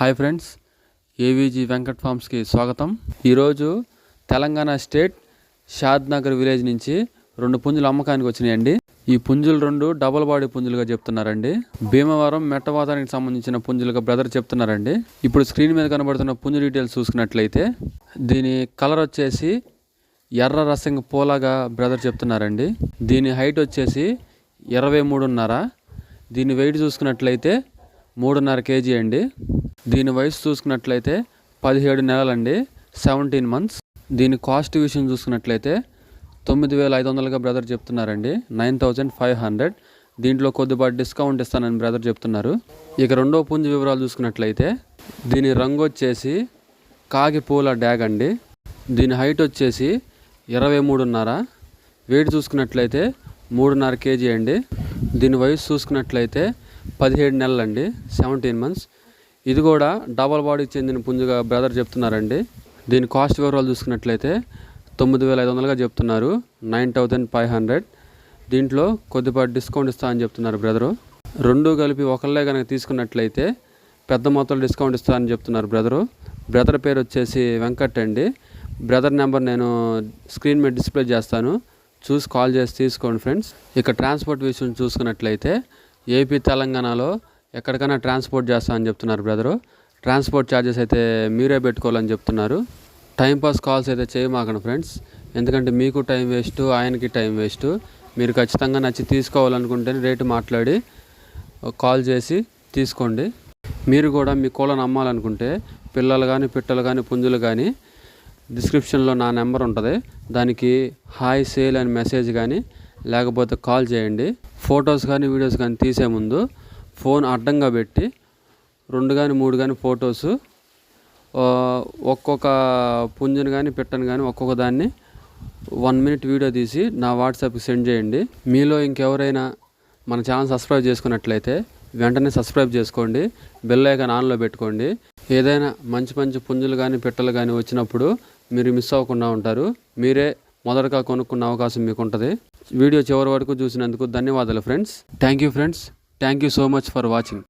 Hi friends, AVG Venkat ఫార్మ్స్కి స్వాగతం. ఈరోజు Telangana state షాద్ Nagar village నుంచి 2 పుంజులు అమ్మకానికి వచ్చినాయండి. ఈ పుంజులు 2 డబుల్ బాడీ పుంజులుగా చెప్తున్నారండి. భీమవరం మెట్టవాతానికి సంబంధించిన పుంజులుగా బ్రదర్ చెప్తున్నారండి. ఇప్పుడు స్క్రీన్ మీద కనబడుతున్న పుంజు డీటెయిల్స్ చూసుకున్నట్లయితే దీని కలర్ వచ్చేసి ఎర్ర రసంగ పూలాగా బ్రదర్ చెప్తున్నారండి. దీని హైట్ వచ్చేసి 23.5. దీని వెయిట్ చూసుకున్నట్లయితే 3.5 kg అండి. దీని వయసు చూసుకున్నట్లయితే 17 నెలలండి, 17 months. దీని కాస్ట్ విషయం చూసుకున్నట్లయితే 9,500గా బ్రదర్ చెప్తున్నారండి, 9,500. దీంట్లో కొద్దిపాటి డిస్కౌంట్ ఇస్తానని బ్రదర్ చెప్తున్నారు. ఇక రెండో పుంజు వివరాలు చూసుకున్నట్లయితే దీని రంగు వచ్చేసి కాకి పూల డ్యాగ్ అండి. దీని హైట్ వచ్చేసి 23.5. వెయిట్ చూసుకున్నట్లయితే 3.5 kg అండి. దీని వయసు చూసుకున్నట్లయితే 17 నెలలండి, 17 months. ఇది కూడా డబల్ బాడీకి చెందిన పుంజుగా బ్రదర్ చెప్తున్నారండి. దీని కాస్ట్ వివరాలు చూసుకున్నట్లయితే 9,500గా చెప్తున్నారు, 9,500. దీంట్లో కొద్దిపాటి డిస్కౌంట్ ఇస్తా అని చెప్తున్నారు బ్రదరు. 2 కలిపి ఒకళ్ళే కనుక తీసుకున్నట్లయితే పెద్ద మొత్తంలో డిస్కౌంట్ ఇస్తా అని చెప్తున్నారు బ్రదరు. బ్రదర్ పేరు వచ్చేసి వెంకట్ అండి. బ్రదర్ నెంబర్ నేను స్క్రీన్ మీద డిస్ప్లే చేస్తాను, చూసి కాల్ చేసి తీసుకోండి ఫ్రెండ్స్. ఇక ట్రాన్స్పోర్ట్ విషయం చూసుకున్నట్లయితే ఏపీ తెలంగాణలో ఎక్కడికైనా ట్రాన్స్పోర్ట్ చేస్తా అని చెప్తున్నారు బ్రదరు. ట్రాన్స్పోర్ట్ ఛార్జెస్ అయితే మీరే పెట్టుకోవాలని చెప్తున్నారు. టైంపాస్ కాల్స్ అయితే చేయమాకండి ఫ్రెండ్స్, ఎందుకంటే మీకు టైం వేస్ట్, ఆయనకి టైం వేస్ట్. మీరు ఖచ్చితంగా నచ్చి తీసుకోవాలనుకుంటే రేటు మాట్లాడి కాల్ చేసి తీసుకోండి. మీరు కూడా మీ కోళ్ళను అమ్మాలనుకుంటే పిల్లలు కానీ పిట్టలు కానీ పుంజులు కానీ డిస్క్రిప్షన్లో నా నెంబర్ ఉంటుంది, దానికి హాయ్ సేల్ అని మెసేజ్ కానీ లేకపోతే కాల్ చేయండి. ఫొటోస్ కానీ వీడియోస్ కానీ తీసే ముందు ఫోన్ అడ్డంగా పెట్టి 2 కానీ 3 కానీ ఫొటోస్ ఒక్కొక్క పుంజుని కానీ పిట్టను కానీ ఒక్కొక్క దాన్ని 1 minute వీడియో తీసి నా వాట్సాప్కి సెండ్ చేయండి. మీలో ఇంకెవరైనా మన ఛానల్ సబ్స్క్రైబ్ చేసుకున్నట్లయితే వెంటనే సబ్స్క్రైబ్ చేసుకోండి, బెల్ ఐకాన్ ఆన్లో పెట్టుకోండి. ఏదైనా మంచి మంచి పుంజులు కానీ పిట్టలు కానీ వచ్చినప్పుడు మీరు మిస్ అవ్వకుండా ఉంటారు. మీరే మొదటగా కొనుక్కున్న అవకాశం మీకు ఉంటుంది. వీడియో చివరి వరకు చూసినందుకు ధన్యవాదాలు friends. Thank you friends, thank you so much for watching.